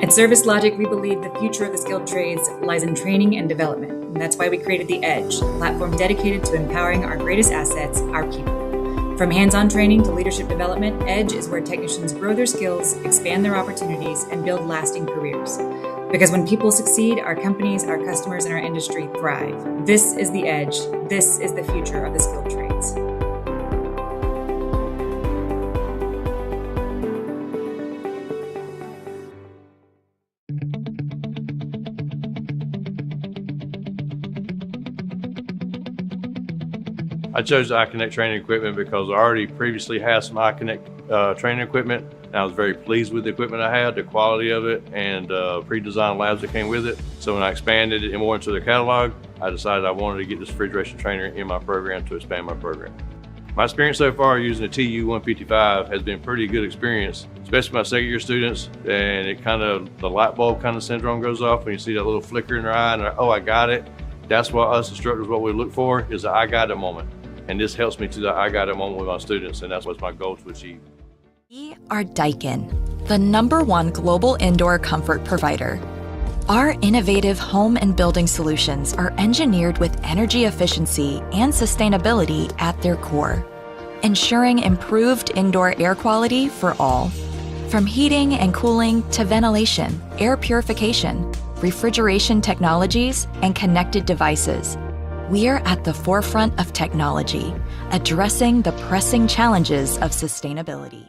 At Service Logic, we believe the future of the skilled trades lies in training and development, and that's why we created the Edge, a platform dedicated to empowering our greatest assets, our people. From hands-on training to leadership development, Edge is where technicians grow their skills, expand their opportunities, and build lasting careers. Because when people succeed, our companies, our customers, and our industry thrive. This is the Edge. This is the future of the skilled trades. I chose the iConnect training equipment because I already previously had some iConnect training equipment. And I was very pleased with the equipment I had, the quality of it, and pre-designed labs that came with it. So when I expanded it more into the catalog, I decided I wanted to get this refrigeration trainer in my program to expand my program. My experience so far using the TU-155 has been a pretty good experience, especially my second year students. And it the light bulb kind of syndrome goes off when you see that little flicker in their eye and oh, I got it. That's what us instructors, what we look for is the I got it moment. And this helps me to the I got it moment with my students, and that's what's my goal to achieve. We are Daikin, the #1 global indoor comfort provider. Our innovative home and building solutions are engineered with energy efficiency and sustainability at their core, ensuring improved indoor air quality for all. From heating and cooling to ventilation, air purification, refrigeration technologies, and connected devices, we are at the forefront of technology, addressing the pressing challenges of sustainability.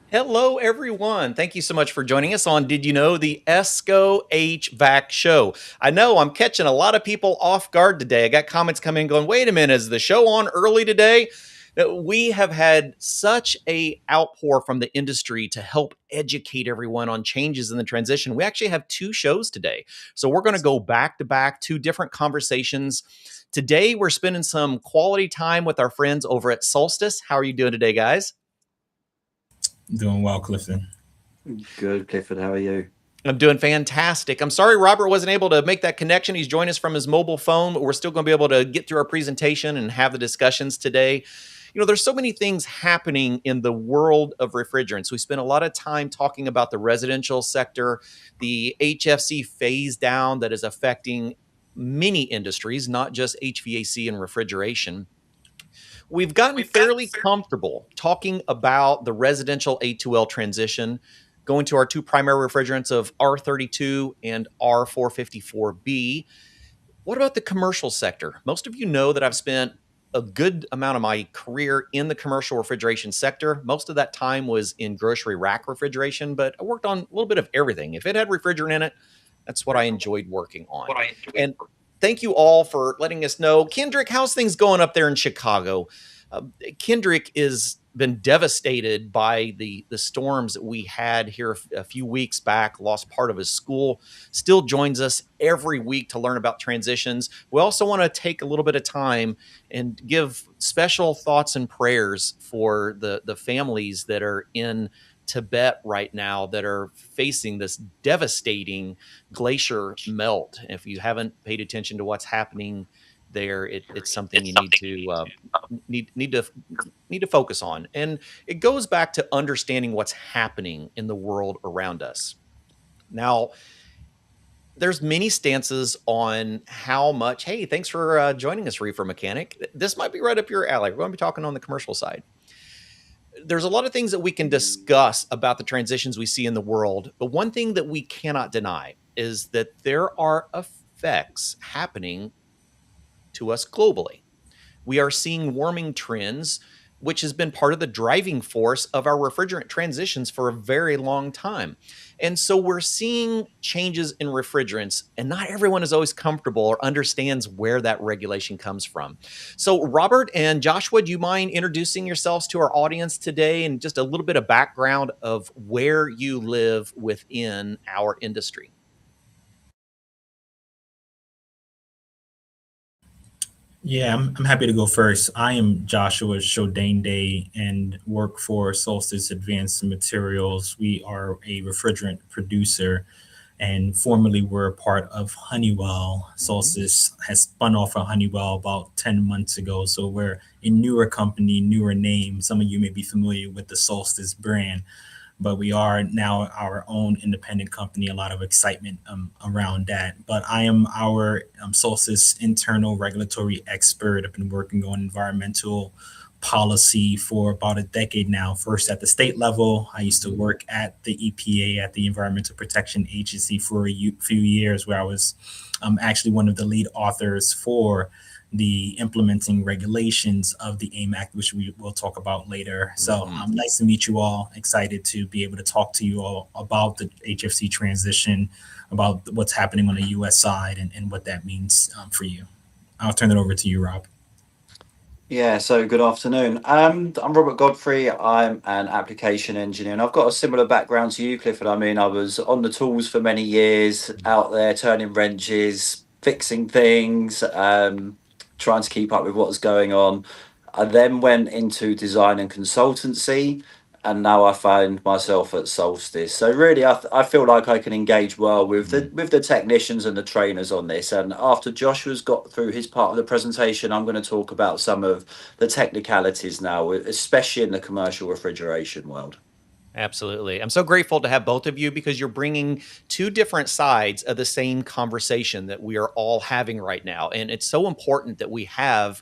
Hello, everyone. Thank you so much for joining us on Did You Know, the ESCO HVAC show. I know I'm catching a lot of people off guard today. I got comments coming in going, wait a minute, is the show on early today? We have had such a outpour from the industry to help educate everyone on changes in the transition. We actually have 2 shows today. So we're going to go back to back, 2 different conversations. Today, we're spending some quality time with our friends over at Solstice. How are you doing today, guys? Doing well, Clifton. Good, Clifford. How are you? I'm doing fantastic. I'm sorry Robert wasn't able to make that connection. He's joined us from his mobile phone, but we're still going to be able to get through our presentation and have the discussions today. You know, there's so many things happening in the world of refrigerants. We spent a lot of time talking about the residential sector, the HFC phase down that is affecting many industries, not just HVAC and refrigeration. We've gotten fairly comfortable talking about the residential A2L transition, going to our 2 primary refrigerants of R32 and R454B. What about the commercial sector? Most of you know that I've spent a good amount of my career in the commercial refrigeration sector. Most of that time was in grocery rack refrigeration, but I worked on a little bit of everything. If it had refrigerant in it, that's what I enjoyed working on. And thank you all for letting us know. Kendrick, how's things going up there in Chicago? Kendrick has been devastated by the storms that we had here a few weeks back, lost part of his school, still joins us every week to learn about transitions. We also want to take a little bit of time and give special thoughts and prayers for the families that are in Tibet right now that are facing this devastating glacier melt. If you haven't paid attention to what's happening there, it's something you need to focus on. And it goes back to understanding what's happening in the world around us. Now, there's many stances on how much, hey, thanks for joining us, Reefer Mechanic. This might be right up your alley. We're going to be talking on the commercial side. There's a lot of things that we can discuss about the transitions we see in the world, but one thing that we cannot deny is that there are effects happening to us globally. We are seeing warming trends, which has been part of the driving force of our refrigerant transitions for a very long time. And so we're seeing changes in refrigerants, and not everyone is always comfortable or understands where that regulation comes from. So Robert and Joshua, do you mind introducing yourselves to our audience today and just a little bit of background of where you live within our industry? Yeah, I'm happy to go first. I am Joshua Shodeinde and work for Solstice Advanced Materials. We are a refrigerant producer, and formerly we're a part of Honeywell. Solstice has spun off of Honeywell about 10 months ago. So we're a newer company, newer name. Some of you may be familiar with the Solstice brand, but we are now our own independent company. A lot of excitement around that. But I am our Solstice internal regulatory expert. I've been working on environmental policy for about a decade now. First at the state level, I used to work at the EPA, at the Environmental Protection Agency, for a few years, where I was actually one of the lead authors for the implementing regulations of the AIM Act, which we will talk about later. So nice to meet you all. Excited to be able to talk to you all about the HFC transition, about what's happening on the US side and what that means for you. I'll turn it over to you, Rob. Yeah, so good afternoon. I'm Robert Godfrey. I'm an application engineer, and I've got a similar background to you, Clifford. I mean, I was on the tools for many years, out there turning wrenches, fixing things, trying to keep up with what's going on. I then went into design and consultancy, and now I find myself at Solstice. So really, I feel like I can engage well with the technicians and the trainers on this. And after Joshua's got through his part of the presentation, I'm going to talk about some of the technicalities now, especially in the commercial refrigeration world. Absolutely. I'm so grateful to have both of you, because you're bringing two different sides of the same conversation that we are all having right now. And it's so important that we have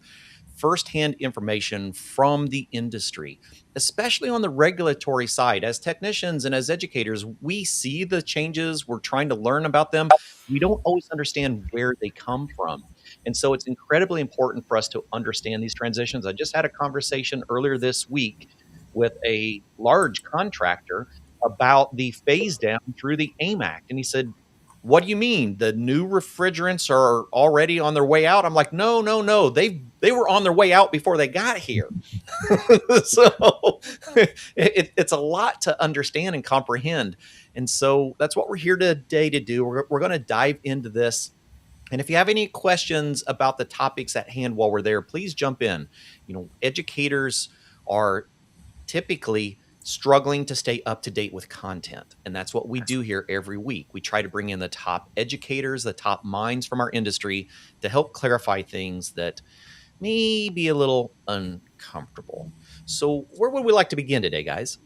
firsthand information from the industry, especially on the regulatory side. As technicians and as educators, we see the changes, we're trying to learn about them. We don't always understand where they come from. And so it's incredibly important for us to understand these transitions. I just had a conversation earlier this week with a large contractor about the phase down through the AIM Act. And he said, what do you mean? The new refrigerants are already on their way out? I'm like, no. They were on their way out before they got here. So it's a lot to understand and comprehend. And so that's what we're here today to do. We're going to dive into this. And if you have any questions about the topics at hand while we're there, please jump in. You know, educators are typically struggling to stay up to date with content. And that's what we do here every week. We try to bring in the top educators, the top minds from our industry to help clarify things that may be a little uncomfortable. So where would we like to begin today, guys?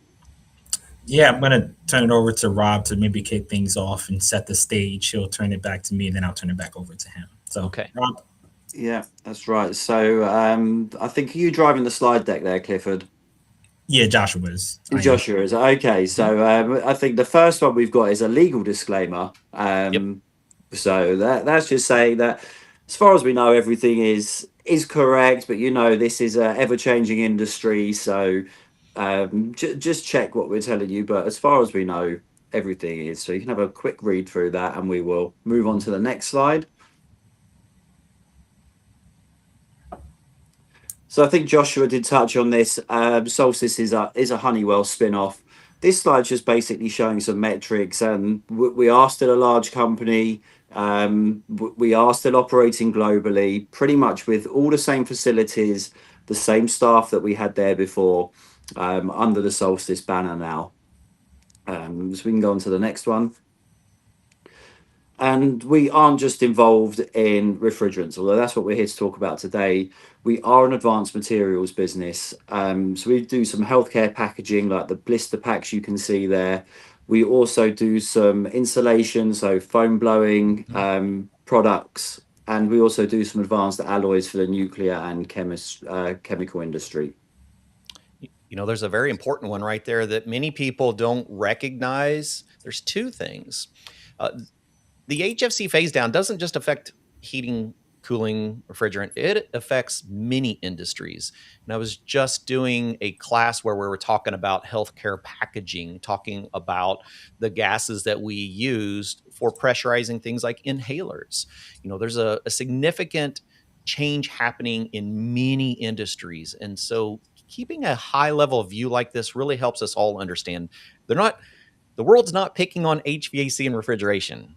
Yeah, I'm going to turn it over to Rob to maybe kick things off and set the stage. He'll turn it back to me, and then I'll turn it back over to him. So, okay, Rob. Yeah, that's right. So I think, are you driving the slide deck there, Clifford? Yeah, Joshua is. Joshua is. Okay, so I think the first one we've got is a legal disclaimer. So that's just saying that, as far as we know, everything is correct, but this is an ever-changing industry, so just check what we're telling you. But as far as we know, everything is. So you can have a quick read through that, and we will move on to the next slide. So I think Joshua did touch on this. Solstice is a Honeywell spin-off. This slide's just basically showing some metrics, and we are still a large company. We are still operating globally, pretty much with all the same facilities, the same staff that we had there before, under the Solstice banner now. So we can go on to the next one. And we aren't just involved in refrigerants, although that's what we're here to talk about today. We are an advanced materials business. So we do some healthcare packaging, like the blister packs you can see there. We also do some insulation, so foam blowing products. And we also do some advanced alloys for the nuclear and chemical industry. You know, there's a very important one right there that many people don't recognize. There's two things. The HFC phase down doesn't just affect heating, cooling, refrigerant. It affects many industries. And I was just doing a class where we were talking about healthcare packaging, talking about the gases that we use for pressurizing things like inhalers. You know, there's a significant change happening in many industries. And so keeping a high level view like this really helps us all understand the world's not picking on HVAC and refrigeration.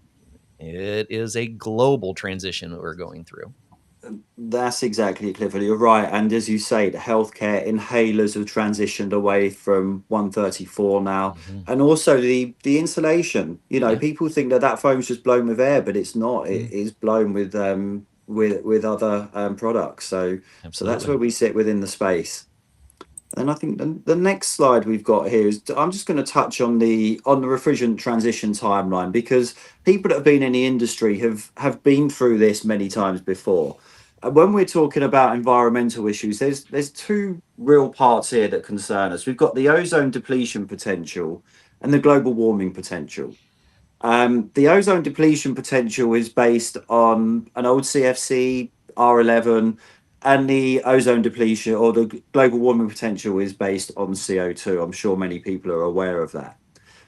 It is a global transition that we're going through. That's exactly it, Clifford. You're right. And as you say, the healthcare inhalers have transitioned away from 134 now. And also the insulation. You know, people think that foam's just blown with air, but it's not. It is blown with other products. So that's where we sit within the space. And I think the next slide we've got here is, I'm just going to touch on the refrigerant transition timeline, because people that have been in the industry have been through this many times before. When we're talking about environmental issues, there's two real parts here that concern us. We've got the ozone depletion potential and the global warming potential. The ozone depletion potential is based on an old CFC R11, and the ozone depletion or the global warming potential is based on CO2. I'm sure many people are aware of that.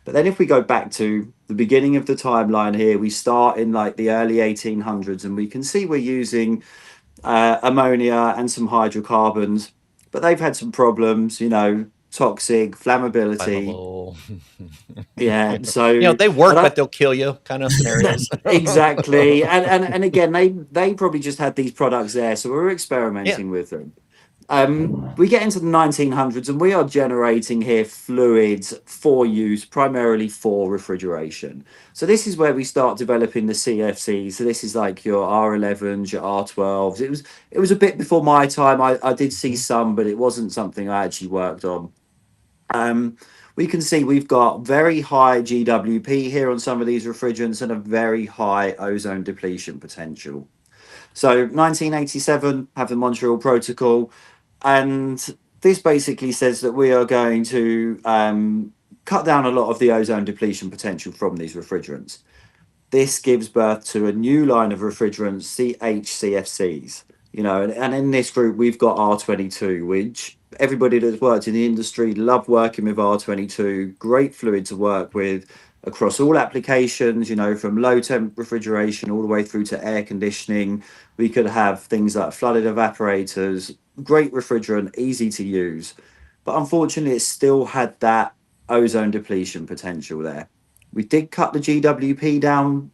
But then if we go back to the beginning of the timeline here, we start in like the early 1800s, and we can see we're using ammonia and some hydrocarbons, but they've had some problems, you know, toxic, flammability. Yeah, so you know, they work, but they'll kill you kind of scenarios. Exactly. And again, they probably just had these products there, so we're experimenting with them. We get into the 1900s, and we are generating here fluids for use, primarily for refrigeration. So this is where we start developing the CFCs. So this is like your R11s, your R12s. It was a bit before my time. I did see some, but it wasn't something I actually worked on. We can see we've got very high GWP here on some of these refrigerants and a very high ozone depletion potential. So 1987, have the Montreal Protocol, and this basically says that we are going to cut down a lot of the ozone depletion potential from these refrigerants. This gives birth to a new line of refrigerants, CHCFCs. You know, and in this group, we've got R22, which everybody that's worked in the industry love working with R22. Great fluid to work with across all applications, you know, from low temp refrigeration all the way through to air conditioning. We could have things like flooded evaporators, great refrigerant, easy to use. But unfortunately, it still had that ozone depletion potential there. We did cut the GWP down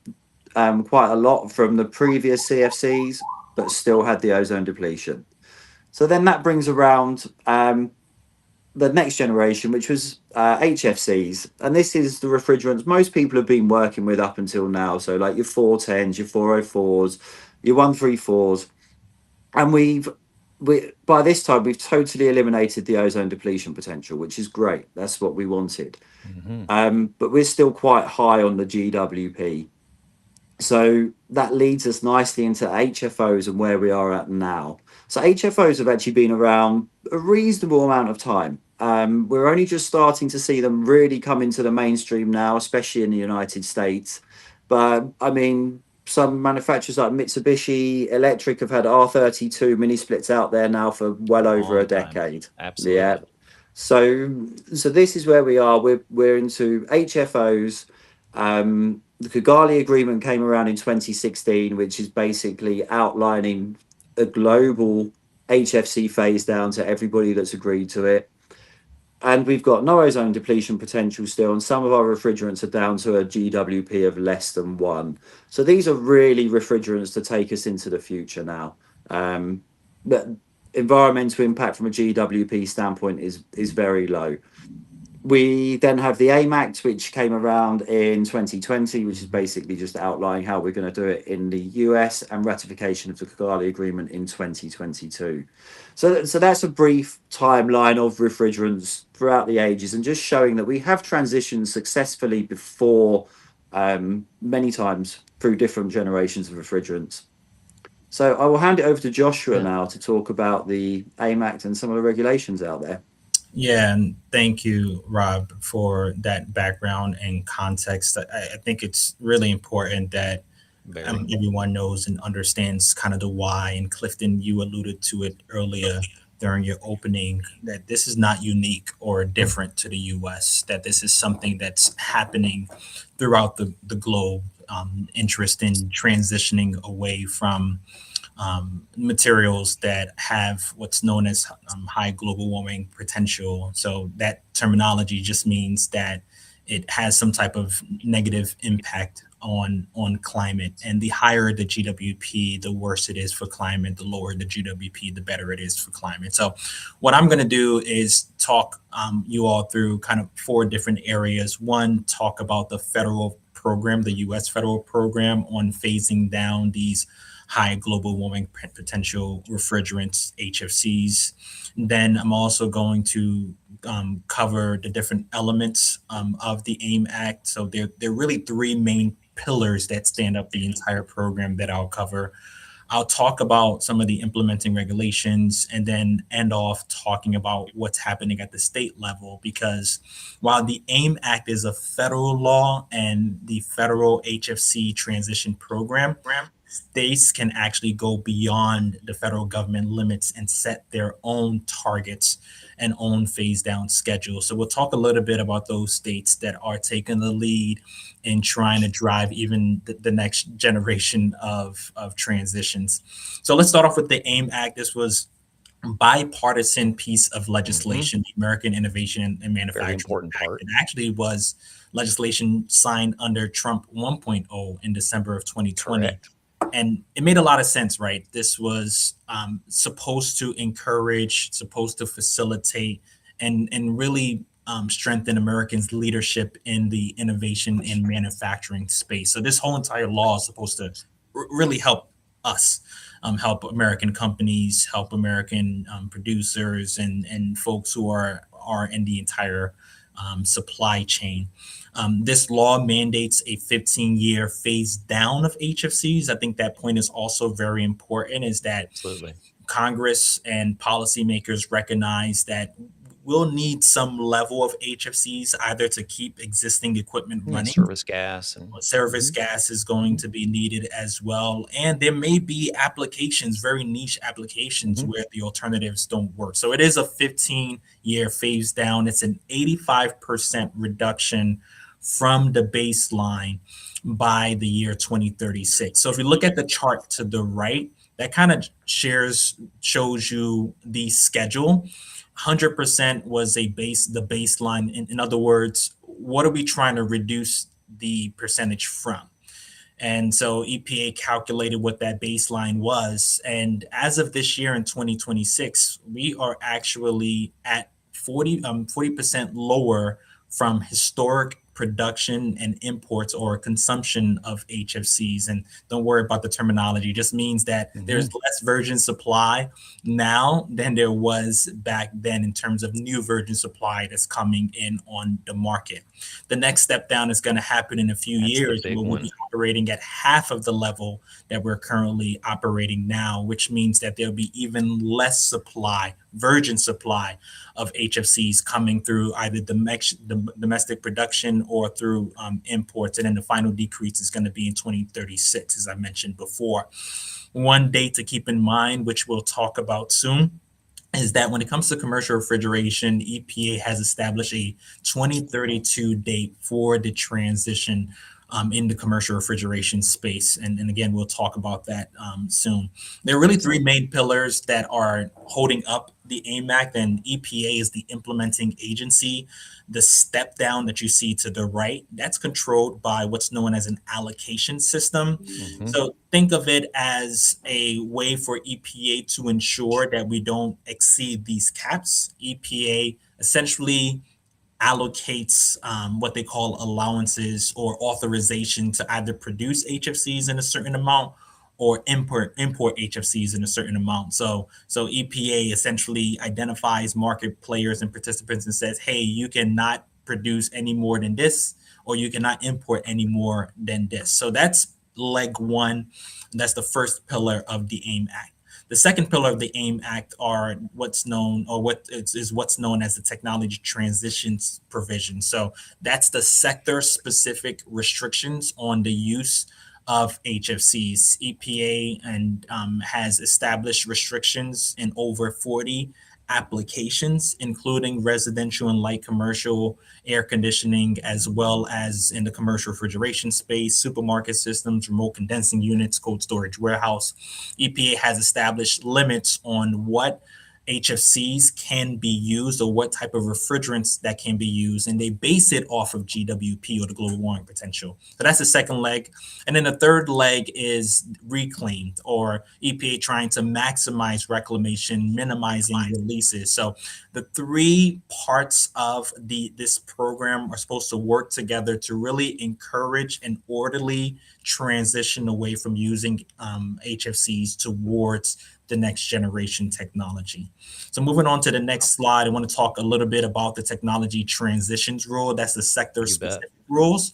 quite a lot from the previous CFCs, but still had the ozone depletion. So then that brings around the next generation, which was HFCs. And this is the refrigerants most people have been working with up until now. So like your 410s, your 404s, your 134s. And by this time, we've totally eliminated the ozone depletion potential, which is great. That's what we wanted. But we're still quite high on the GWP. So that leads us nicely into HFOs and where we are at now. So HFOs have actually been around a reasonable amount of time. We're only just starting to see them really come into the mainstream now, especially in the United States. But I mean, some manufacturers like Mitsubishi Electric have had R32 mini splits out there now for well over a decade. Absolutely. Yeah. So this is where we are. We're into HFOs. The Kigali Agreement came around in 2016, which is basically outlining a global HFC phase down to everybody that's agreed to it. And we've got no ozone depletion potential still, and some of our refrigerants are down to a GWP of less than 1. So these are really refrigerants to take us into the future now. But environmental impact from a GWP standpoint is very low. We then have the AIM Act, which came around in 2020, which is basically just outlining how we're going to do it in the US, and ratification of the Kigali Agreement in 2022. So that's a brief timeline of refrigerants throughout the ages, and just showing that we have transitioned successfully before, many times through different generations of refrigerants. So I will hand it over to Joshua now to talk about the AIM Act and some of the regulations out there. Yeah, and thank you, Rob, for that background and context. I think it's really important that everyone knows and understands kind of the why. And Clifton, you alluded to it earlier during your opening, that this is not unique or different to the US, that this is something that's happening throughout the globe. Interest in transitioning away from materials that have what's known as high global warming potential. So that terminology just means that it has some type of negative impact on climate. And the higher the GWP, the worse it is for climate. The lower the GWP, the better it is for climate. So what I'm going to do is talk you all through kind of 4 different areas. One, talk about the federal program, the US federal program on phasing down these high global warming potential refrigerants, HFCs. Then I'm also going to cover the different elements of the AIM Act. So there are really 3 main pillars that stand up the entire program that I'll cover. I'll talk about some of the implementing regulations, and then end off talking about what's happening at the state level, because while the AIM Act is a federal law and the federal HFC transition program, states can actually go beyond the federal government limits and set their own targets and own phase down schedule. So we'll talk a little bit about those states that are taking the lead in trying to drive even the next generation of transitions. So let's start off with the AIM Act. This was a bipartisan piece of legislation, the American Innovation and Manufacturing Act. It actually was legislation signed under Trump 1.0 in December of 2020. Correct. And it made a lot of sense, right? This was supposed to encourage, supposed to facilitate, and really strengthen Americans' leadership in the innovation and manufacturing space. So this whole entire law is supposed to really help us, help American companies, help American producers and folks who are in the entire supply chain. This law mandates a 15-year phase down of HFCs. I think that point is also very important, is that Congress and policymakers recognize that we'll need some level of HFCs either to keep existing equipment running. Service gas. Service gas is going to be needed as well. And there may be applications, very niche applications, where the alternatives don't work. So it is a 15-year phase down. It's an 85% reduction from the baseline by the year 2036. So if you look at the chart to the right, that kind of shows you the schedule. 100% was the baseline. In other words, what are we trying to reduce the percentage from? And so EPA calculated what that baseline was. And as of this year in 2026, we are actually at 40% lower from historic production and imports or consumption of HFCs. And don't worry about the terminology. It just means that there's less virgin supply now than there was back then in terms of new virgin supply that's coming in on the market. The next step down is going to happen in a few years when we'll be operating at half of the level that we're currently operating now, which means that there'll be even less supply, virgin supply of HFCs coming through either domestic production or through imports. And then the final decrease is going to be in 2036, as I mentioned before. One date to keep in mind, which we'll talk about soon, is that when it comes to commercial refrigeration, EPA has established a 2032 date for the transition in the commercial refrigeration space. And again, we'll talk about that soon. There are really 3 main pillars that are holding up the AIM Act, and EPA is the implementing agency. The step down that you see to the right, that's controlled by what's known as an allocation system. So think of it as a way for EPA to ensure that we don't exceed these caps. EPA essentially allocates what they call allowances or authorization to either produce HFCs in a certain amount or import HFCs in a certain amount. So EPA essentially identifies market players and participants and says, hey, you cannot produce any more than this, or you cannot import any more than this. So that's leg one. That's the first pillar of the AIM Act. The second pillar of the AIM Act are what's known, or is what's known as the technology transitions provision. So that's the sector specific restrictions on the use of HFCs. EPA and has established restrictions in over 40 applications, including residential and light commercial air conditioning, as well as in the commercial refrigeration space, supermarket systems, remote condensing units, cold storage warehouse. EPA has established limits on what HFCs can be used or what type of refrigerants that can be used, and they base it off of GWP, or the global warming potential. So that's the second leg. And then the third leg is reclaimed, or EPA trying to maximize reclamation, minimizing releases. So the three parts of this program are supposed to work together to really encourage an orderly transition away from using HFCs towards the next generation technology. So moving on to the next slide, I want to talk a little bit about the technology transitions rule. That's the sector specific rules.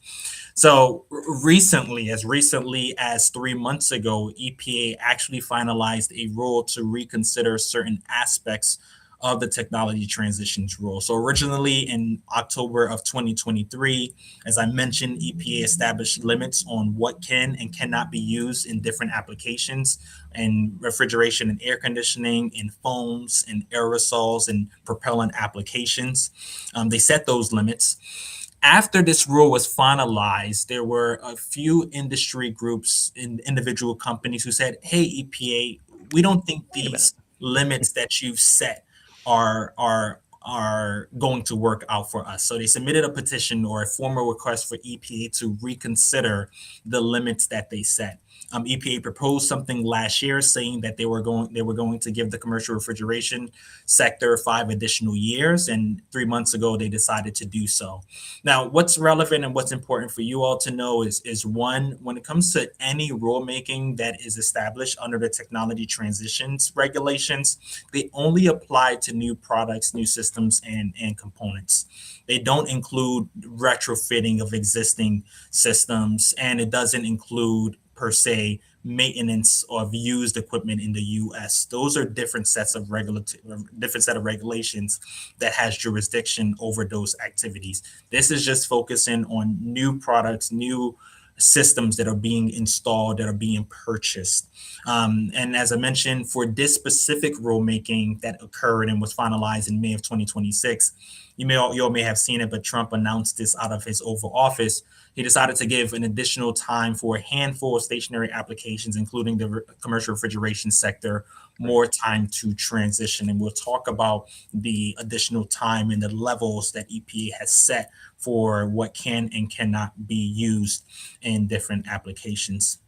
So recently as 3 months ago, EPA actually finalized a rule to reconsider certain aspects of the technology transitions rule. So originally in October of 2023, as I mentioned, EPA established limits on what can and cannot be used in different applications, in refrigeration and air conditioning, in foams and aerosols and propellant applications. They set those limits. After this rule was finalized, there were a few industry groups and individual companies who said, hey, EPA, we don't think these limits that you've set are going to work out for us. So they submitted a petition or a formal request for EPA to reconsider the limits that they set. EPA proposed something last year saying that they were going to give the commercial refrigeration sector 5 additional years, and 3 months ago they decided to do so. Now, what's relevant and what's important for you all to know is one, when it comes to any rulemaking that is established under the technology transitions regulations, they only apply to new products, new systems, and components. They don't include retrofitting of existing systems, and it doesn't include per se maintenance of used equipment in the US. Those are different set of regulations that has jurisdiction over those activities. This is just focusing on new products, new systems that are being installed, that are being purchased. And as I mentioned, for this specific rulemaking that occurred and was finalized in May of 2026, you all may have seen it, but Trump announced this out of his Oval Office. He decided to give an additional time for a handful of stationary applications, including the commercial refrigeration sector, more time to transition. And we'll talk about the additional time and the levels that EPA has set for what can and cannot be used in different applications.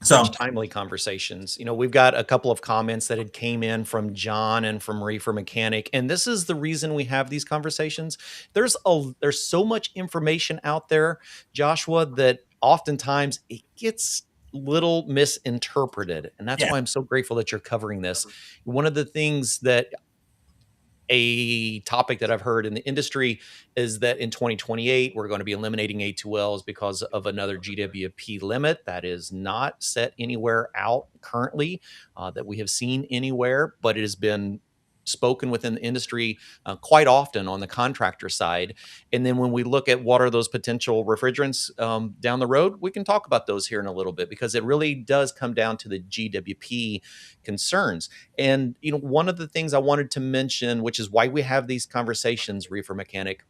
So timely conversations. We've got a couple of comments that had came in from John and from Reefer Mechanic, and this is the reason we have these conversations. There's so much information out there, Joshua, that oftentimes it gets little misinterpreted, and that's why I'm so grateful that you're covering this. One of the things that a topic that I've heard in the industry is that in 2028, we're going to be eliminating A2Ls because of another GWP limit that is not set anywhere out currently that we have seen anywhere, but it has been spoken within the industry quite often on the contractor side. And then when we look at what are those potential refrigerants down the road, we can talk about those here in a little bit, because it really does come down to the GWP concerns. And one of the things I wanted to mention, which is why we have these conversations, Reefer Mechanic,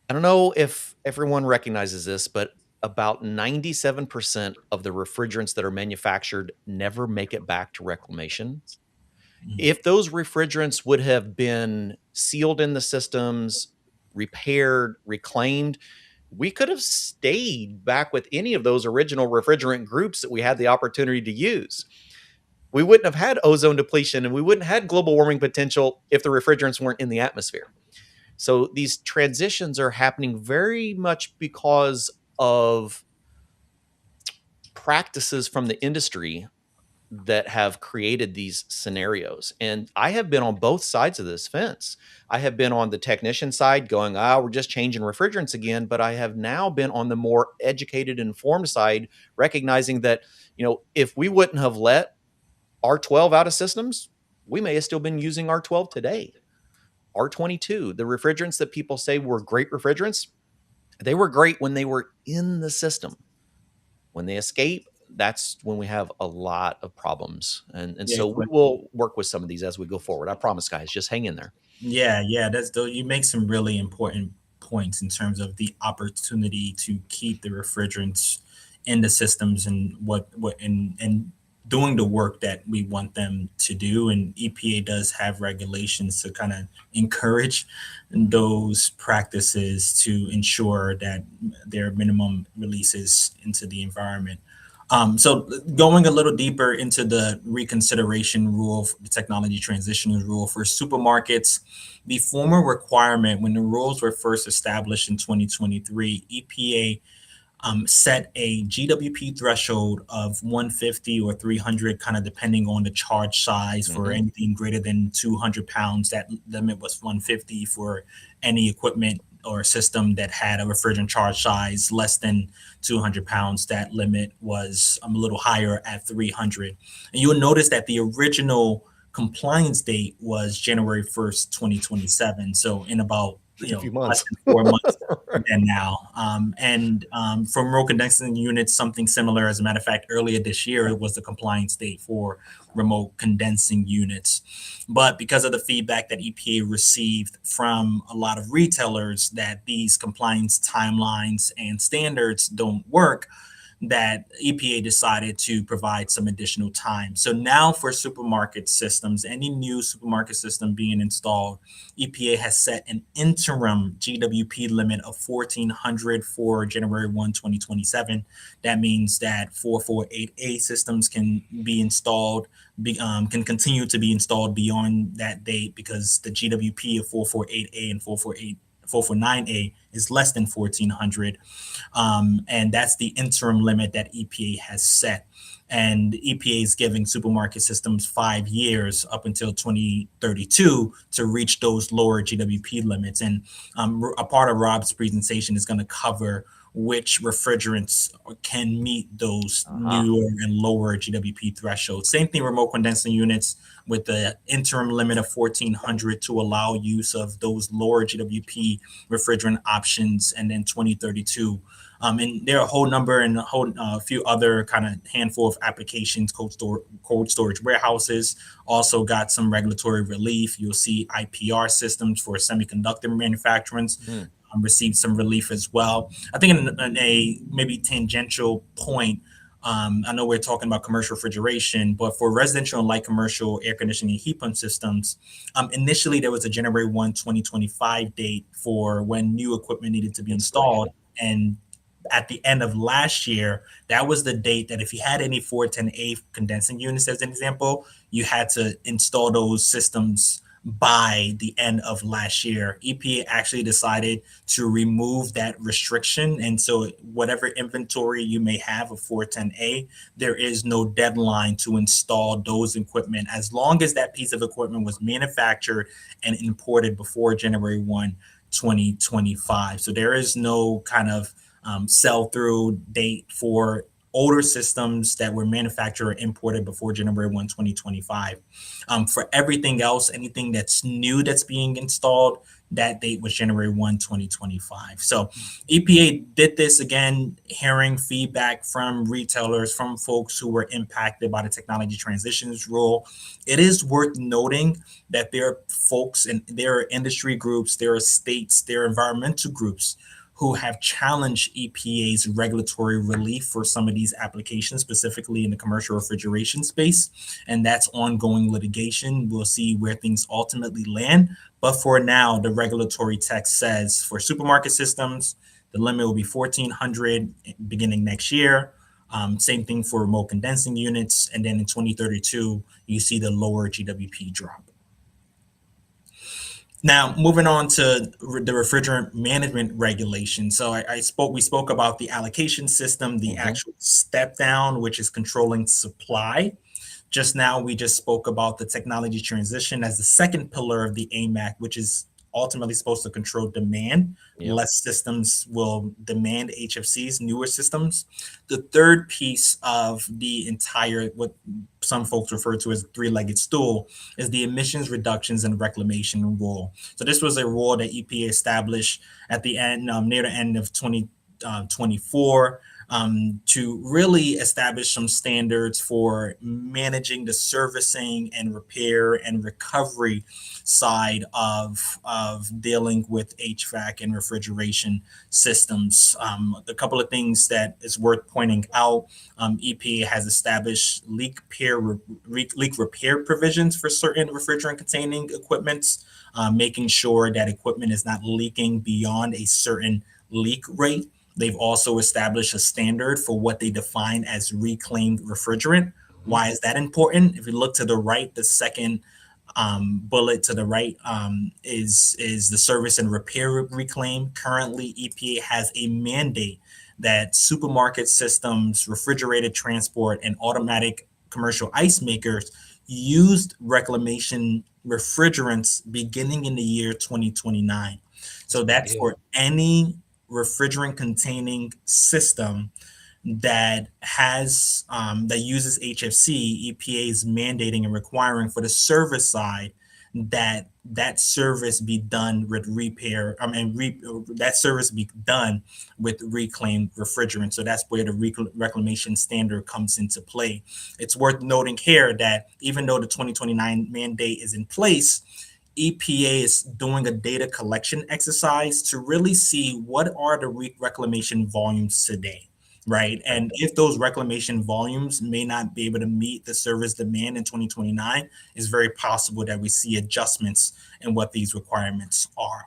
I don't know if everyone recognizes this, but about 97% of the refrigerants that are manufactured never make it back to reclamation. If those refrigerants would have been sealed in the systems, repaired, reclaimed, we could have stayed back with any of those original refrigerant groups that we had the opportunity to use. We wouldn't have had ozone depletion, and we wouldn't have had global warming potential if the refrigerants weren't in the atmosphere. So these transitions are happening very much because of practices from the industry that have created these scenarios. And I have been on both sides of this fence. I have been on the technician side going, we're just changing refrigerants again. But I have now been on the more educated, informed side, recognizing that, if we wouldn't have let R12 out of systems, we may have still been using R12 today. R22, the refrigerants that people say were great refrigerants, they were great when they were in the system. When they escape, that's when we have a lot of problems. And so we will work with some of these as we go forward. I promise, guys, just hang in there. Yeah. You make some really important points in terms of the opportunity to keep the refrigerants in the systems and and doing the work that we want them to do. And EPA does have regulations to kind of encourage those practices to ensure that there are minimum releases into the environment. So going a little deeper into the reconsideration rule, the technology transition rule for supermarkets, the former requirement when the rules were first established in 2023, EPA set a GWP threshold of 150 or 300, kind of depending on the charge size. For anything greater than 200 pounds, that limit was 150. For any equipment or system that had a refrigerant charge size less than 200 pounds, that limit was a little higher at 300. And you will notice that the original compliance date was January 1st, 2027. So in about a few months. Less than 4 months than now. For remote condensing units, something similar. As a matter of fact, earlier this year, it was the compliance date for remote condensing units. But because of the feedback that EPA received from a lot of retailers that these compliance timelines and standards don't work, that EPA decided to provide some additional time. So now for supermarket systems, any new supermarket system being installed, EPA has set an interim GWP limit of 1,400 for January 1, 2027. That means that 448A systems can be installed, can continue to be installed beyond that date, because the GWP of 448A and 449A is less than 1,400. And that's the interim limit that EPA has set. And EPA is giving supermarket systems 5 years up until 2032 to reach those lower GWP limits. And a part of Rob's presentation is going to cover which refrigerants can meet those newer and lower GWP thresholds. Same thing, remote condensing units with the interim limit of 1,400 to allow use of those lower GWP refrigerant options, and then 2032. And there are a whole number and a few other kind of handful of applications. Cold storage warehouses also got some regulatory relief. You'll see IPR systems for semiconductor manufacturers received some relief as well. I think in a maybe tangential point, I know we're talking about commercial refrigeration, but for residential and light commercial air conditioning and heat pump systems, initially there was a January 1, 2025 date for when new equipment needed to be installed. And at the end of last year, that was the date that if you had any 410A condensing units, as an example, you had to install those systems by the end of last year. EPA actually decided to remove that restriction. And so whatever inventory you may have of 410A, there is no deadline to install those equipment, as long as that piece of equipment was manufactured and imported before January 1, 2025. So there is no kind of sell-through date for older systems that were manufactured or imported before January 1, 2025. For everything else, anything that's new that's being installed, that date was January 1, 2025. So EPA did this, again, hearing feedback from retailers, from folks who were impacted by the technology transitions rule. It is worth noting that there are folks and there are industry groups, there are states, there are environmental groups who have challenged EPA's regulatory relief for some of these applications, specifically in the commercial refrigeration space. And that's ongoing litigation. We'll see where things ultimately land. But for now, the regulatory text says for supermarket systems, the limit will be 1,400 beginning next year. Same thing for remote condensing units. And then in 2032, you see the lower GWP drop. Now, moving on to the refrigerant management regulation. So we spoke about the allocation system, the actual step down, which is controlling supply. Just now, we just spoke about the technology transition as the second pillar of the AMAC, which is ultimately supposed to control demand. Yep. Less systems will demand HFCs, newer systems. The third piece of the entire, what some folks refer to as three-legged stool, is the emissions reductions and reclamation rule. So this was a rule that EPA established at the end, near the end of 2024, to really establish some standards for managing the servicing and repair and recovery side of dealing with HVAC and refrigeration systems. A couple of things that is worth pointing out: EPA has established leak repair provisions for certain refrigerant-containing equipments, making sure that equipment is not leaking beyond a certain leak rate. They've also established a standard for what they define as reclaimed refrigerant. Why is that important? If you look to the right, the second bullet to the right is the service and repair reclaim. Currently, EPA has a mandate that supermarket systems, refrigerated transport, and automatic commercial ice makers used reclamation refrigerants beginning in the year 2029. So that's for any refrigerant containing system that has that uses HFC. EPA is mandating and requiring for the service side that service be done with that service be done with reclaimed refrigerant. So that's where the reclamation standard comes into play. It's worth noting here that even though the 2029 mandate is in place, EPA is doing a data collection exercise to really see what are the reclamation volumes today, right? And if those reclamation volumes may not be able to meet the service demand in 2029, it's very possible that we see adjustments in what these requirements are.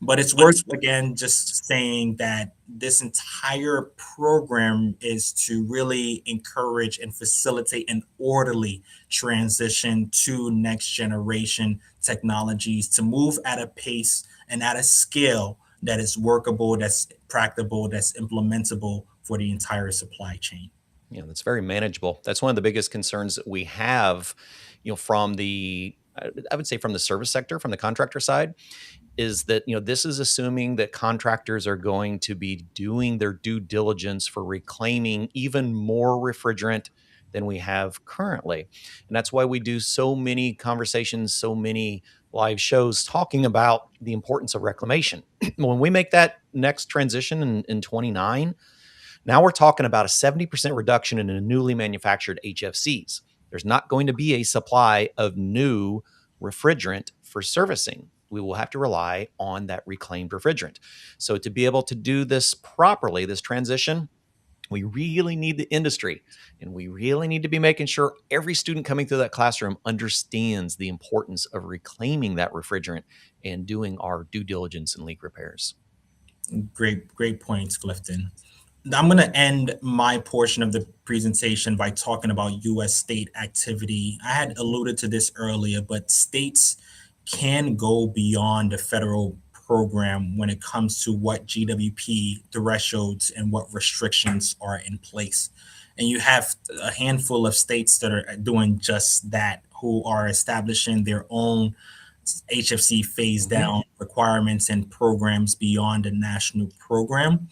But it's worth, again, just saying that this entire program is to really encourage and facilitate an orderly transition to next generation technologies, to move at a pace and at a scale that is workable, that's practicable, that's implementable for the entire supply chain. Yeah, that's very manageable. That's one of the biggest concerns that we have, from I would say from the service sector, from the contractor side, is that, this is assuming that contractors are going to be doing their due diligence for reclaiming even more refrigerant than we have currently. And that's why we do so many conversations, so many live shows talking about the importance of reclamation. When we make that next transition in 29, now we're talking about a 70% reduction in the newly manufactured HFCs. There's not going to be a supply of new refrigerant for servicing. We will have to rely on that reclaimed refrigerant. So to be able to do this properly, this transition, we really need the industry, and we really need to be making sure every student coming through that classroom understands the importance of reclaiming that refrigerant and doing our due diligence and leak repairs. Great points, Clifton. I'm going to end my portion of the presentation by talking about U.S. state activity. I had alluded to this earlier, but states can go beyond the federal program when it comes to what GWP thresholds and what restrictions are in place. And you have a handful of states that are doing just that, who are establishing their own HFC phase down requirements and programs beyond the national program.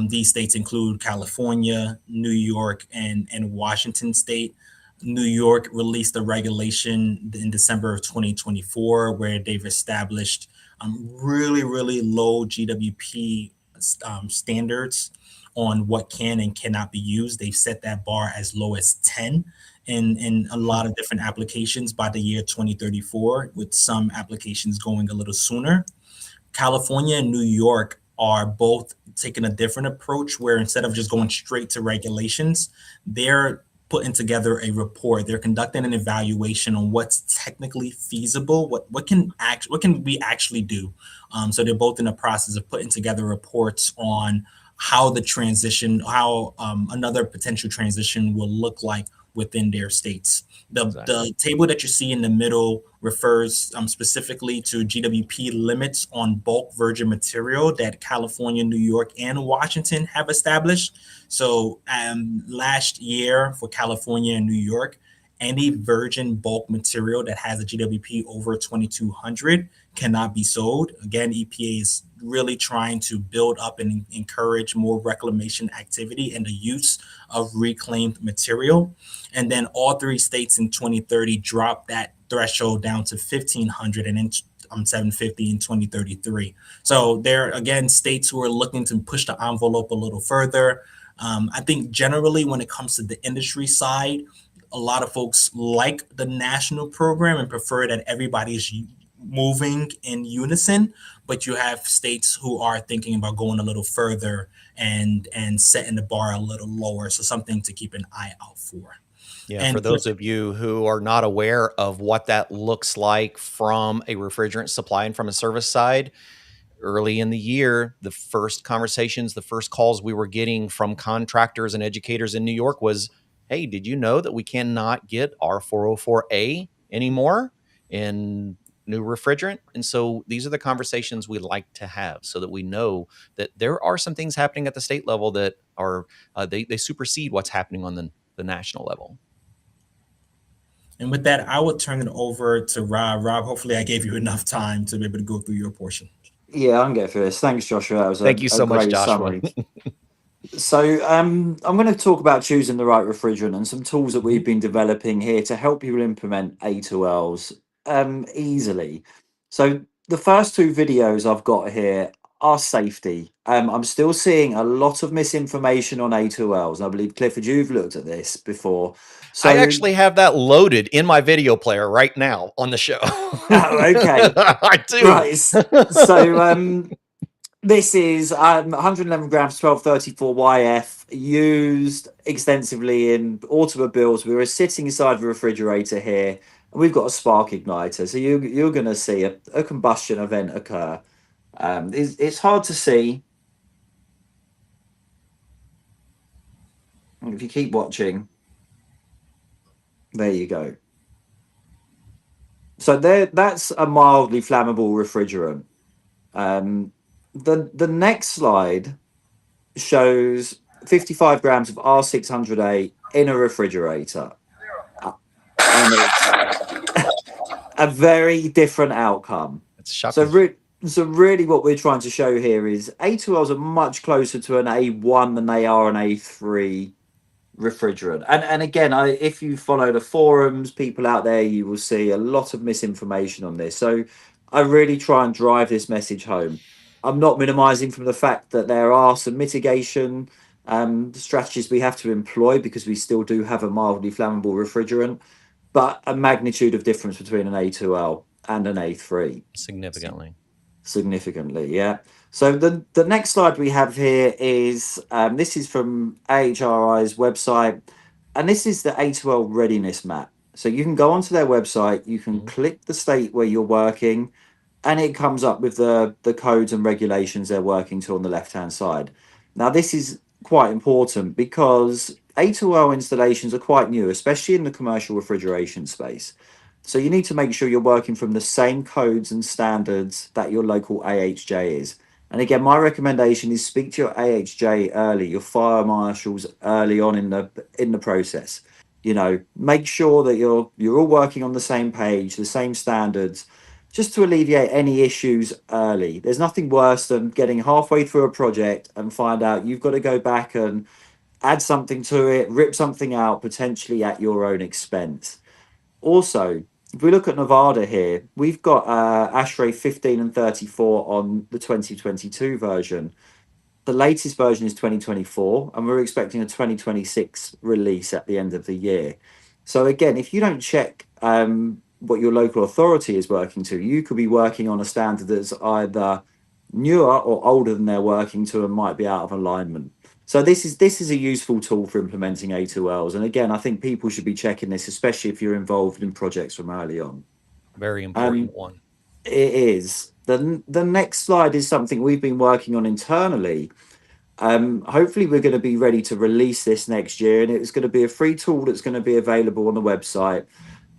These states include California, New York, and Washington State. New York released a regulation in December of 2024 where they've established really low GWP standards on what can and cannot be used. They've set that bar as low as 10 in a lot of different applications by the year 2034, with some applications going a little sooner. California and New York are both taking a different approach, where instead of just going straight to regulations, they're putting together a report. They're conducting an evaluation on what's technically feasible, what can we actually do. So they're both in the process of putting together reports on how the transition, how another potential transition will look like within their states. The Exactly. table that you see in the middle refers specifically to GWP limits on bulk virgin material that California, New York, and Washington have established. So last year for California and New York, any virgin bulk material that has a GWP over 2200 cannot be sold. Again, EPA is really trying to build up and encourage more reclamation activity and the use of reclaimed material. And then all three states in 2030 dropped that threshold down to 1500 and then 750 in 2033. So there again, states who are looking to push the envelope a little further. I think generally when it comes to the industry side, a lot of folks like the national program and prefer that everybody's moving in unison, but you have states who are thinking about going a little further and setting the bar a little lower. So something to keep an eye out for. Yeah, And for those of you who are not aware of what that looks like from a refrigerant supply and from a service side, early in the year, the first conversations, the first calls we were getting from contractors and educators in New York was, hey, did you know that we cannot get R404A anymore in new refrigerant? And so these are the conversations we like to have so that we know that there are some things happening at the state level that are, they supersede what's happening on the national level. And with that, I will turn it over to Rob. Rob, hopefully I gave you enough time to be able to go through your portion. Yeah, I can get through this. Thanks, Joshua. That was Thank you so much, great Joshua. summary. So I'm going to talk about choosing the right refrigerant and some tools that we've been developing here to help you implement A2Ls easily. So the first two videos I've got here are safety. I'm still seeing a lot of misinformation on A2Ls. And I believe, Clifford, you've looked at this before. So I actually have that loaded in my video player right now on the show. okay. I do. Right. So this is 111 grams 1234 YF used extensively in automobiles. We were sitting inside the refrigerator here, and we've got a spark igniter. So you're going to see a combustion event occur. It's hard to see. If you keep watching, there you go. So that's a mildly flammable refrigerant. The next slide shows 55 grams of R600A in a refrigerator. And it's a very different outcome. It's shocking. So really what we're trying to show here is A2Ls are much closer to an A1 than they are an A3 refrigerant. And again, if you follow the forums, people out there, you will see a lot of misinformation on this. So I really try and drive this message home. I'm not minimizing from the fact that there are some mitigation strategies we have to employ because we still do have a mildly flammable refrigerant, but a magnitude of difference between an A2L and an A3. Significantly, yeah. So the next slide we have here is this is from AHRI's website, and this is the A2L readiness map. So you can go onto their website, you can click the state where you're working, and it comes up with the codes and regulations they're working to on the left-hand side. Now, this is quite important because A2L installations are quite new, especially in the commercial refrigeration space. So you need to make sure you're working from the same codes and standards that your local AHJ is. And again, my recommendation is speak to your AHJ early, your fire marshals early on in the process. You know, make sure that you're all working on the same page, the same standards, just to alleviate any issues early. There's nothing worse than getting halfway through a project and find out you've got to go back and add something to it, rip something out, potentially at your own expense. Also, if we look at Nevada here, we've got ASHRAE 15 and 34 on the 2022 version. The latest version is 2024, and we're expecting a 2026 release at the end of the year. So again, if you don't check what your local authority is working to, you could be working on a standard that's either newer or older than they're working to and might be out of alignment. So this is a useful tool for implementing A2Ls. And again, I think people should be checking this, especially if you're involved in projects from early on. Very important one. It is. The next slide is something we've been working on internally. Hopefully we're going to be ready to release this next year, and it's going to be a free tool that's going to be available on the website.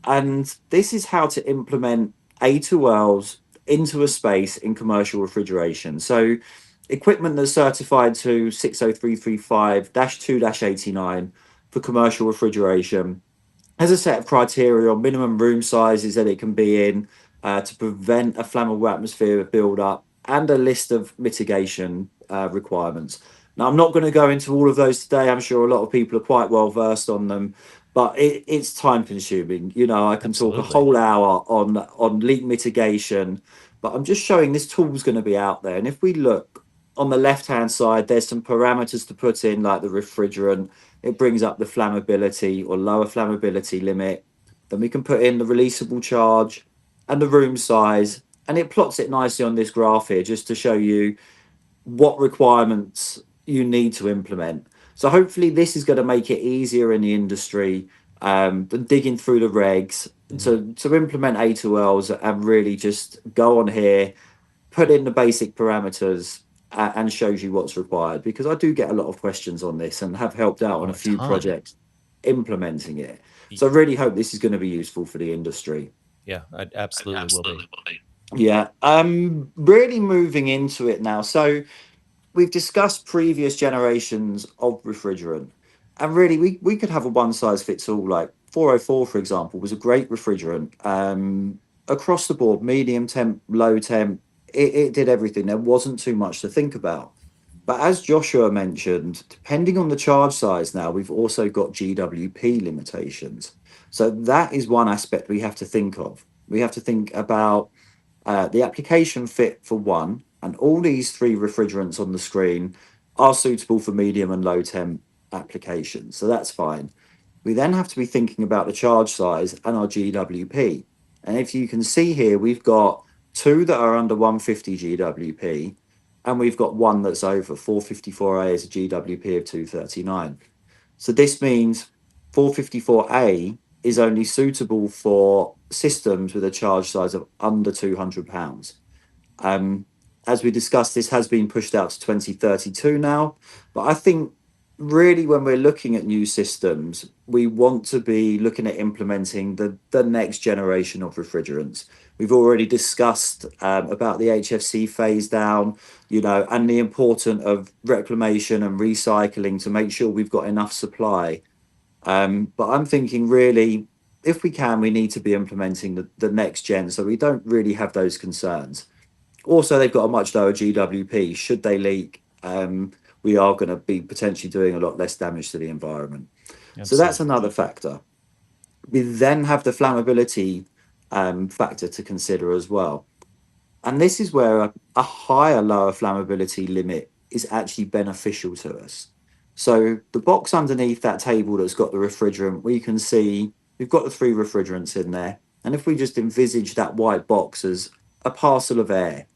And this is how to implement A2Ls into a space in commercial refrigeration. So equipment that's certified to 60335-2-89 for commercial refrigeration has a set of criteria on minimum room sizes that it can be in to prevent a flammable atmosphere build up, and a list of mitigation requirements. Now, I'm not going to go into all of those today. I'm sure a lot of people are quite well versed on them, but it's time consuming. You know, I can talk a whole hour on leak mitigation, but I'm just showing this tool's going to be out there. And if we look on the left hand side, there's some parameters to put in, like the refrigerant. It brings up the flammability or lower flammability limit. Then we can put in the releasable charge and the room size, and it plots it nicely on this graph here just to show you what requirements you need to implement. So hopefully this is going to make it easier in the industry than digging through the regs to implement A2Ls, and really just go on here, put in the basic parameters, and shows you what's required. Because I do get a lot of questions on this and have helped out on a few projects implementing it. So I really hope this is going to be useful for the industry. Yeah, I absolutely will be. Yeah, really moving into it now. So we've discussed previous generations of refrigerant, and really we could have a one size fits all. Like 404, for example, was a great refrigerant across the board, medium temp, low temp. It did everything. There wasn't too much to think about. But as Joshua mentioned, depending on the charge size now, we've also got GWP limitations. So that is one aspect we have to think of. We have to think about the application fit for one, and all these three refrigerants on the screen are suitable for medium and low temp applications. So that's fine. We then have to be thinking about the charge size and our GWP. And if you can see here, we've got two that are under 150 GWP, and we've got one that's over 454A as a GWP of 239. So this means 454A is only suitable for systems with a charge size of under £200. As we discussed, this has been pushed out to 2032 now, but I think really when we're looking at new systems, we want to be looking at implementing the next generation of refrigerants. We've already discussed about the HFC phase down, you know, and the importance of reclamation and recycling to make sure we've got enough supply. But I'm thinking really, if we can, we need to be implementing the next gen, so we don't really have those concerns. Also, they've got a much lower GWP. Should they leak, we are going to be potentially doing a lot less damage to the environment. Absolutely. So that's another factor. We then have the flammability factor to consider as well. And this is where a higher lower flammability limit is actually beneficial to us. So the box underneath that table that's got the refrigerant, we can see we've got the three refrigerants in there. And if we just envisage that white box as a parcel of air,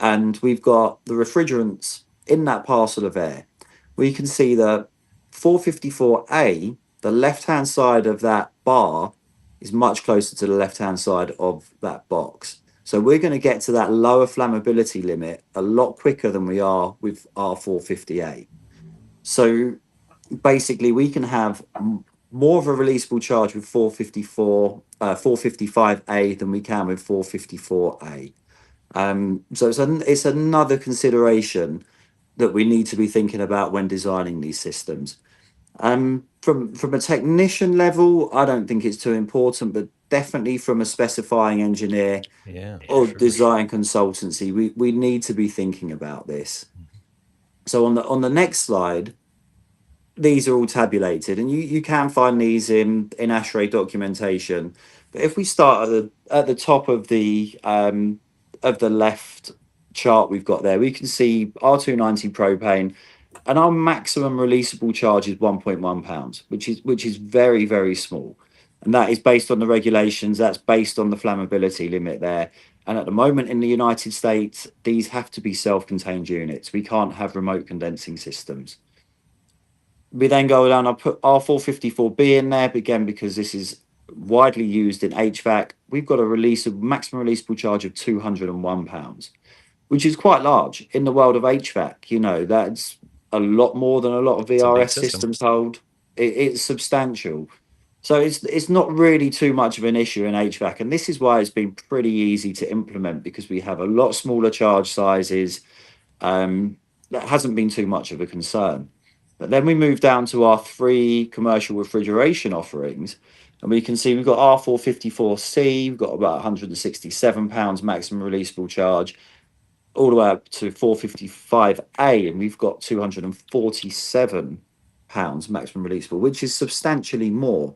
and we've got the refrigerants in that parcel of air, we can see that 454A, the left-hand side of that bar, is much closer to the left-hand side of that box. So we're going to get to that lower flammability limit a lot quicker than we are with R450A. So basically we can have more of a releasable charge with 455A than we can with 454A. So it's another consideration that we need to be thinking about when designing these systems. From a technician level, I don't think it's too important, but definitely from a specifying engineer or design consultancy, we need to be thinking about this. So on the next slide, these are all tabulated, and you can find these in ASHRAE documentation. But if we start at the top of the left chart we've got there, we can see R290 propane, and our maximum releasable charge is 1.1 pounds, which is very, very small. And that is based on the regulations, that's based on the flammability limit there. And at the moment in the United States, these have to be self-contained units. We can't have remote condensing systems. We then go down, I'll put R454B in there, but again, because this is widely used in HVAC, we've got a maximum releasable charge of £201. which is quite large in the world of HVAC. That's a lot more than a lot of It's a big VRF system. systems hold. It's substantial. So it's not really too much of an issue in HVAC, and this is why it's been pretty easy to implement, because we have a lot smaller charge sizes. That hasn't been too much of a concern. But then we move down to our three commercial refrigeration offerings, and we can see we've got R454C, we've got about £167 maximum releasable charge, all the way up to 455A, and we've got £247 maximum releasable, which is substantially more.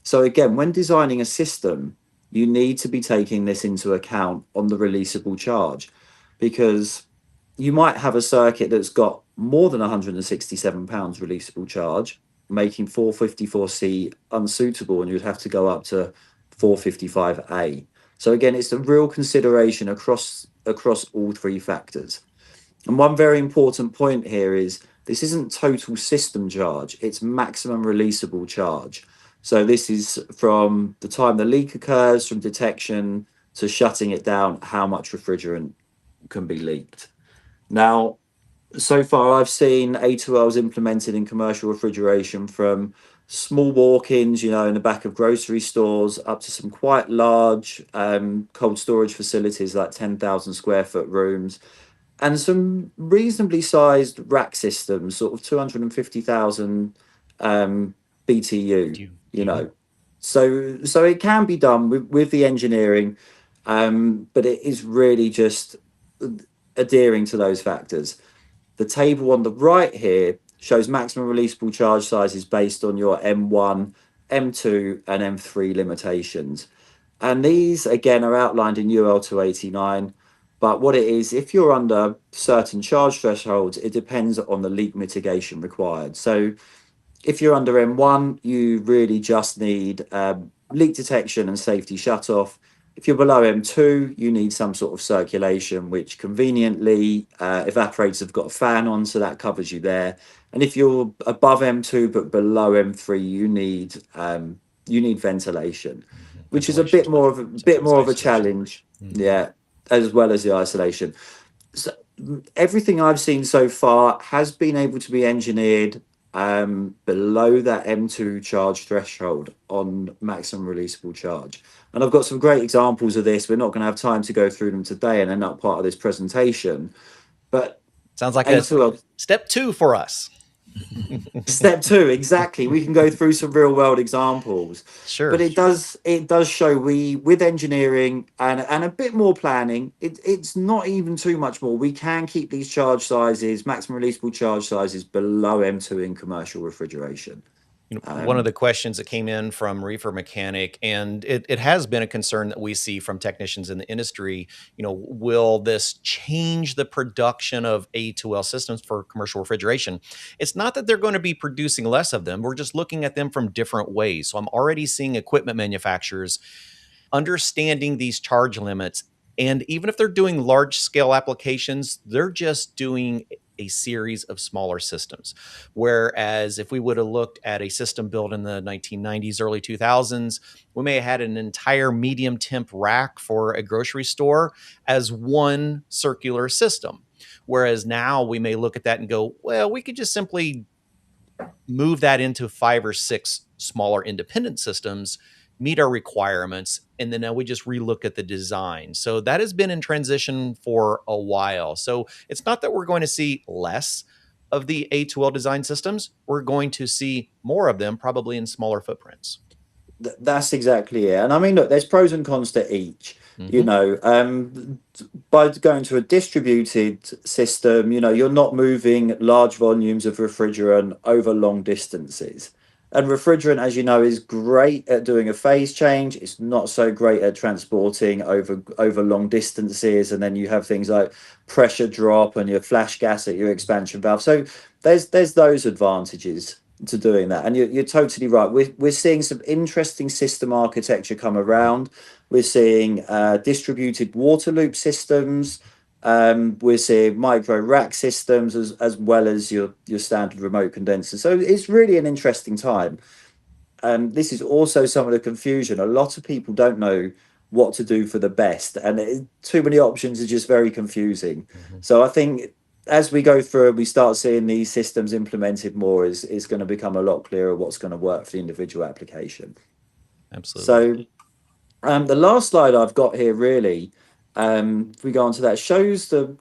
So again, when designing a system, you need to be taking this into account on the releasable charge, because you might have a circuit that's got more than £167 releasable charge, making 454C unsuitable, and you'd have to go up to 455A. So again, it's a real consideration across all three factors. And one very important point here is this isn't total system charge, it's maximum releasable charge. So this is from the time the leak occurs, from detection to shutting it down, how much refrigerant can be leaked. Now, so far I've seen A2Ls implemented in commercial refrigeration from small walk-ins, in the back of grocery stores, up to some quite large cold storage facilities like 10,000 square foot rooms, and some reasonably sized rack systems, sort of 250,000 BTU, So it can be done with the engineering, but it is really just adhering to those factors. The table on the right here shows maximum releasable charge sizes based on your M1, M2, and M3 limitations. And these, again, are outlined in UL 289. But what it is, if you're under certain charge thresholds, it depends on the leak mitigation required. So if you're under M1, you really just need leak detection and safety shutoff. If you're below M2, you need some sort of circulation, which conveniently evaporators have got a fan on, so that covers you there. And if you're above M2 but below M3, you need ventilation, which is a bit more of a challenge. Yeah, as well as the isolation. So everything I've seen so far has been able to be engineered below that M2 charge threshold on maximum releasable charge. And I've got some great examples of this. We're not going to have time to go through them today, and they're not part of this presentation. But sounds like a step 2 for us. Step 2, exactly. We can go through some real world examples. Sure. But it does show with engineering and a bit more planning, it's not even too much more. We can keep these charge sizes, maximum releasable charge sizes, below M2 in commercial refrigeration. One of the questions that came in from Reefer Mechanic, and it has been a concern that we see from technicians in the industry, will this change the production of A2L systems for commercial refrigeration? It's not that they're going to be producing less of them. We're just looking at them from different ways. So I'm already seeing equipment manufacturers understanding these charge limits. And even if they're doing large scale applications, they're just doing a series of smaller systems. Whereas if we would have looked at a system built in the 1990s, early 2000s, we may have had an entire medium temp rack for a grocery store as one circular system. Whereas now we may look at that and go, well, we could just simply move that into 5 or 6 smaller independent systems, meet our requirements, and then now we just relook at the design. So that has been in transition for a while. So it's not that we're going to see less of the A2L design systems. We're going to see more of them, probably in smaller footprints. That's exactly it. And I mean, look, there's pros and cons to each. By going to a distributed system, you're not moving large volumes of refrigerant over long distances. And refrigerant, as you know, is great at doing a phase change. It's not so great at transporting over long distances. And then you have things like pressure drop and your flash gas at your expansion valve. So there's those advantages to doing that. And you're totally right. We're seeing some interesting system architecture come around. We're seeing distributed water loop systems. We're seeing micro rack systems as well as your standard remote condenser. So it's really an interesting time. This is also some of the confusion. A lot of people don't know what to do for the best, and too many options are just very confusing. So I think as we go through and we start seeing these systems implemented more, is going to become a lot clearer what's going to work for the individual application. Absolutely. So the last slide I've got here really, if we go on to that, shows the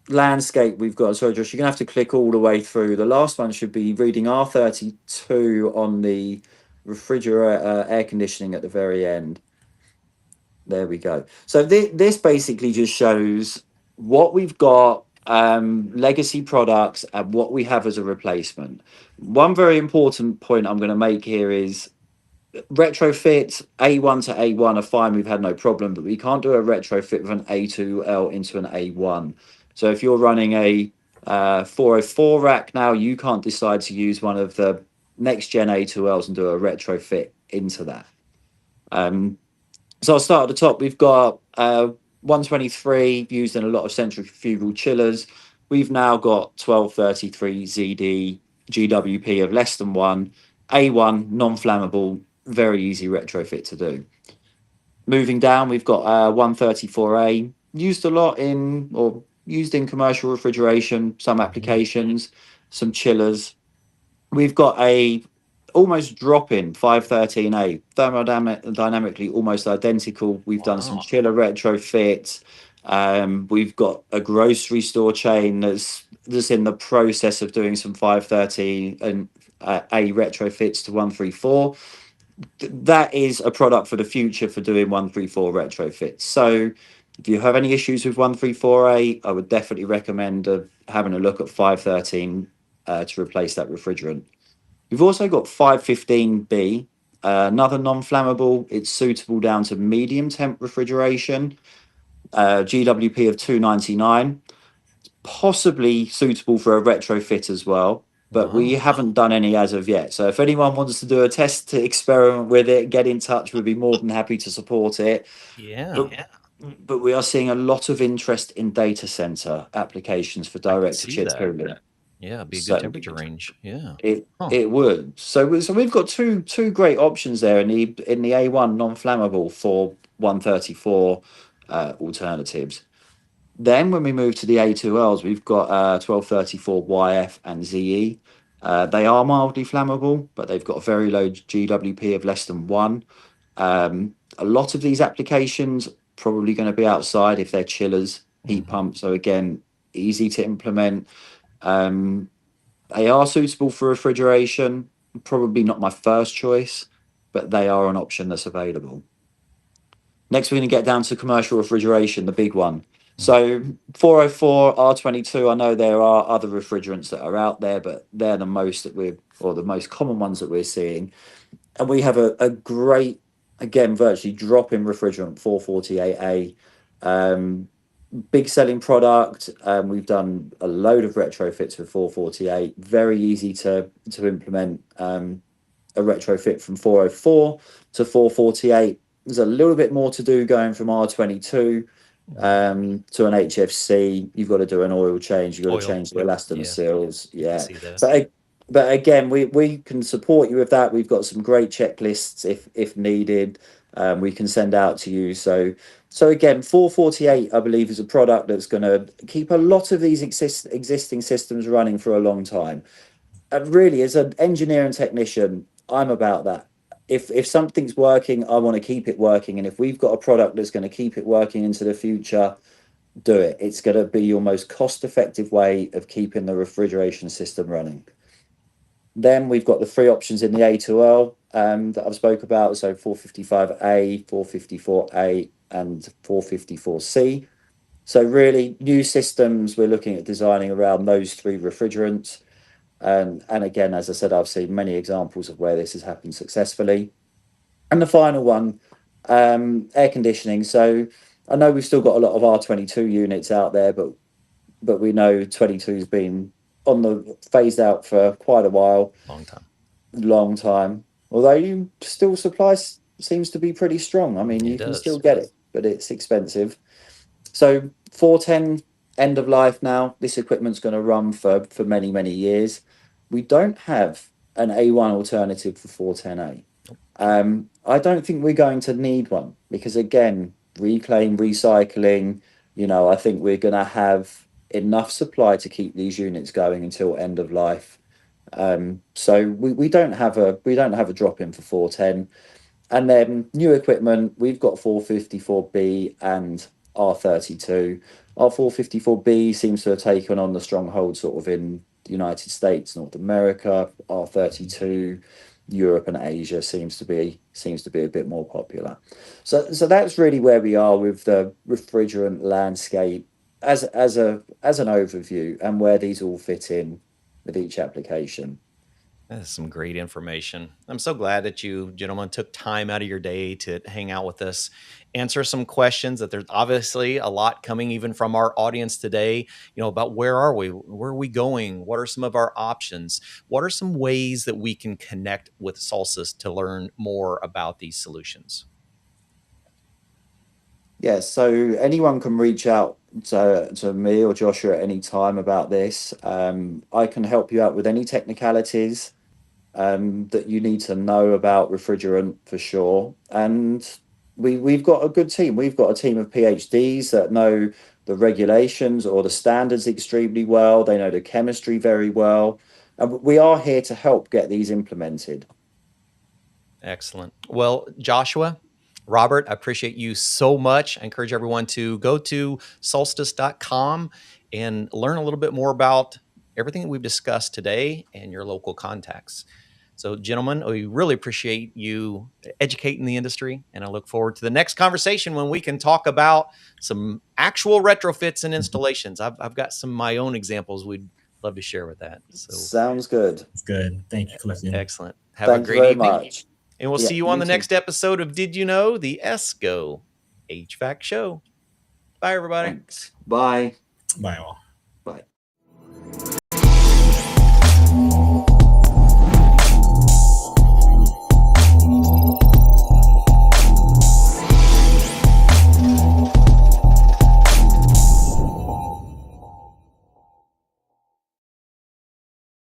landscape we've got. Sorry, Josh, you're gonna have to click all the way through. The last one should be reading R32 on the refrigerator air conditioning at the very end. There we go. So this basically just shows what we've got, legacy products, and what we have as a replacement. One very important point I'm going to make here is retrofit A1 to A1 are fine. We've had no problem, but we can't do a retrofit with an A2L into an A1. So if you're running a 404 rack now, you can't decide to use one of the next gen A2Ls and do a retrofit into that. So I'll start at the top. We've got 123 used in a lot of centrifugal chillers. We've now got 1233 ZD GWP of less than 1, A1 non-flammable, very easy retrofit to do. Moving down, we've got 134A, used a lot in, or used in commercial refrigeration, some applications, some chillers. We've got a almost drop-in 513A, thermodynamically almost identical. We've done some chiller retrofits. We've got a grocery store chain that's in the process of doing some 513 and A retrofits to 134. That is a product for the future for doing 134 retrofits. So if you have any issues with 134A, I would definitely recommend having a look at 513 to replace that refrigerant. We've also got 515B, another non-flammable. It's suitable down to medium temp refrigeration, GWP of 299, possibly suitable for a retrofit as well, but we haven't done any as of yet. So if anyone wants to do a test to experiment with it, get in touch. We'd be more than happy to support it. But we are seeing a lot of interest in data center applications for direct-to-chip cooling. Yeah, it'd be a good temperature range. Yeah, it would. So we've got two great options there in the A1 non-flammable for 134 alternatives. Then when we move to the A2Ls, we've got 1234 YF and ZE. They are mildly flammable, but they've got a very low GWP of less than 1. A lot of these applications probably going to be outside if they're chillers, heat pumps. So again, easy to implement. They are suitable for refrigeration, probably not my first choice, but they are an option that's available. Next, we're going to get down to commercial refrigeration, the big one. So 404, R22, I know there are other refrigerants that are out there, but they're the most the most common ones that we're seeing. And we have a great, again, virtually drop-in refrigerant, 448A. Big selling product. We've done a load of retrofits with 448. Very easy to implement a retrofit from 404 to 448. There's a little bit more to do going from R22 to an HFC. You've got to do an oil change. You've got to change the elastin seals. Yeah. But again, we can support you with that. We've got some great checklists if needed. We can send out to you. So again, 448, I believe, is a product that's going to keep a lot of these existing systems running for a long time. And really, as an engineer and technician, I'm about that. If something's working, I want to keep it working. And if we've got a product that's going to keep it working into the future, do it. It's going to be your most cost-effective way of keeping the refrigeration system running. Then we've got the 3 options in the A2L that I've spoke about. So 455A, 454A, and 454C. So really, new systems, we're looking at designing around those 3 refrigerants. And again, as I said, I've seen many examples of where this has happened successfully. And the final one, air conditioning. So I know we've still got a lot of R22 units out there, but we know 22 has been on the phased out for quite a while. Long time. Although you still supply seems to be pretty strong. I mean, you can still get it, but it's expensive. So 410 end of life now. This equipment's going to run for many, many years. We don't have an A1 alternative for 410A. I don't think we're going to need one because, again, reclaim, recycling, I think we're going to have enough supply to keep these units going until end of life. So we don't have a drop in for 410. And then new equipment, we've got 454B and R32. Our 454B seems to have taken on the stronghold sort of in the United States, North America. R32, Europe and Asia seems to be a bit more popular. So that's really where we are with the refrigerant landscape as an overview and where these all fit in with each application. That's some great information. I'm so glad that you gentlemen took time out of your day to hang out with us, answer some questions that there's obviously a lot coming even from our audience today, about where are we? Where are we going? What are some of our options? What are some ways that we can connect with Solstice to learn more about these solutions? Yeah, so anyone can reach out to me or Joshua at any time about this. I can help you out with any technicalities that you need to know about refrigerant for sure. And we've got a good team. We've got a team of PhDs that know the regulations or the standards extremely well. They know the chemistry very well. And we are here to help get these implemented. Excellent. Well, Joshua, Robert, I appreciate you so much. I encourage everyone to go to solstice.com and learn a little bit more about everything that we've discussed today and your local contacts. So, gentlemen, we really appreciate you educating the industry, and I look forward to the next conversation when we can talk about some actual retrofits and installations. I've got some of my own examples we'd love to share with that. So, sounds good. It's good. Thank you, Clifton. Excellent. Have Thank a great you very evening. much. And we'll Yeah, see you on you the too. next episode of Did You Know? The ESCO HVAC Show. Bye, everybody. Thanks. Bye. Bye all. Bye.